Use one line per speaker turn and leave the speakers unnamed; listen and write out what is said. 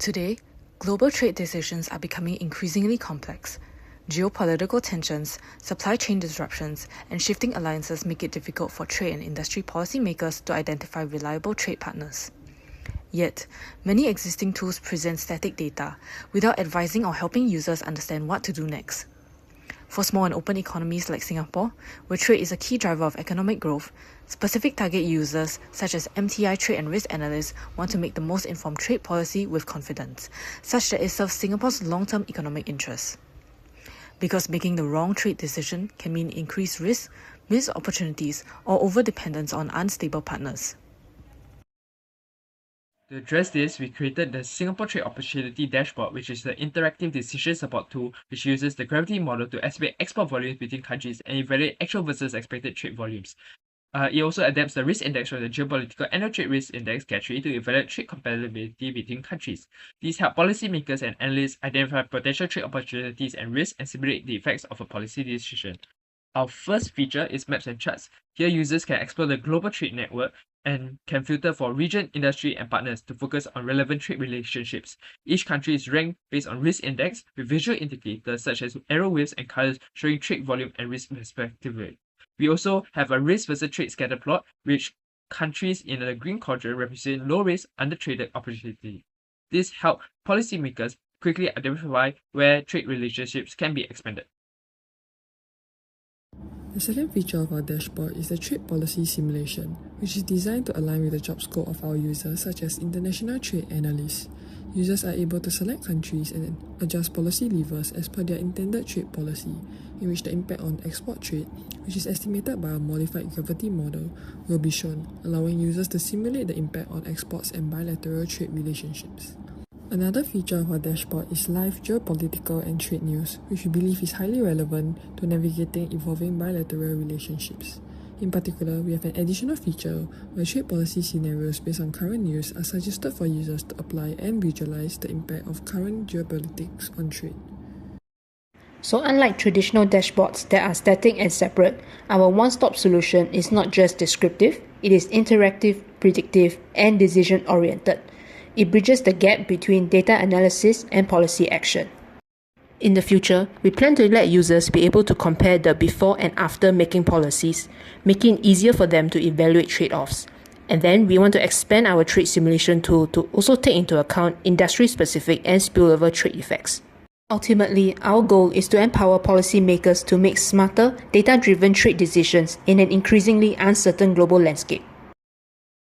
Today, global trade decisions are becoming increasingly complex. Geopolitical tensions, supply chain disruptions, and shifting alliances make it difficult for trade and industry policymakers to identify reliable trade partners. Yet, many existing tools present static data without advising or helping users understand what to do next. For small and open economies like Singapore, where trade is a key driver of economic growth, specific target users such as MTI trade and risk analysts want to make the most informed trade policy with confidence, such that it serves Singapore's long-term economic interests. Because making the wrong trade decision can mean increased risk, missed opportunities, or over-dependence on unstable partners.
To address this, we created the Singapore Trade Opportunity Dashboard, which is the interactive decision support tool which uses the gravity model to estimate export volumes between countries and evaluate actual versus expected trade volumes. It also adapts the risk index from the geopolitical annual trade risk index category to evaluate trade compatibility between countries. These help policymakers and analysts identify potential trade opportunities and risks and simulate the effects of a policy decision. Our first feature is Maps and Charts. Here, users can explore the global trade network and can filter for region, industry, and partners to focus on relevant trade relationships. Each country is ranked based on risk index with visual indicators such as arrow waves and colors showing trade volume and risk respectively. We also have a risk versus trade scatter plot, which countries in the green quadrant represent low risk, undertraded opportunity. This helps policymakers quickly identify where trade relationships can be expanded.
The second feature of our dashboard is the trade policy simulation, which is designed to align with the job scope of our users, such as international trade analysts. Users are able to select countries and adjust policy levers as per their intended trade policy, in which the impact on export trade, which is estimated by a modified gravity model, will be shown, allowing users to simulate the impact on exports and bilateral trade relationships. Another feature of our dashboard is live geopolitical and trade news, which we believe is highly relevant to navigating evolving bilateral relationships. In particular, we have an additional feature where trade policy scenarios based on current news are suggested for users to apply and visualize the impact of current geopolitics on trade.
So unlike traditional dashboards that are static and separate, our one-stop solution is not just descriptive, it is interactive, predictive, and decision-oriented. It bridges the gap between data analysis and policy action. In the future, we plan to let users be able to compare the before and after making policies, making it easier for them to evaluate trade-offs. And then we want to expand our trade simulation tool to also take into account industry-specific and spillover trade effects. Ultimately, our goal is to empower policymakers to make smarter, data-driven trade decisions in an increasingly uncertain global landscape.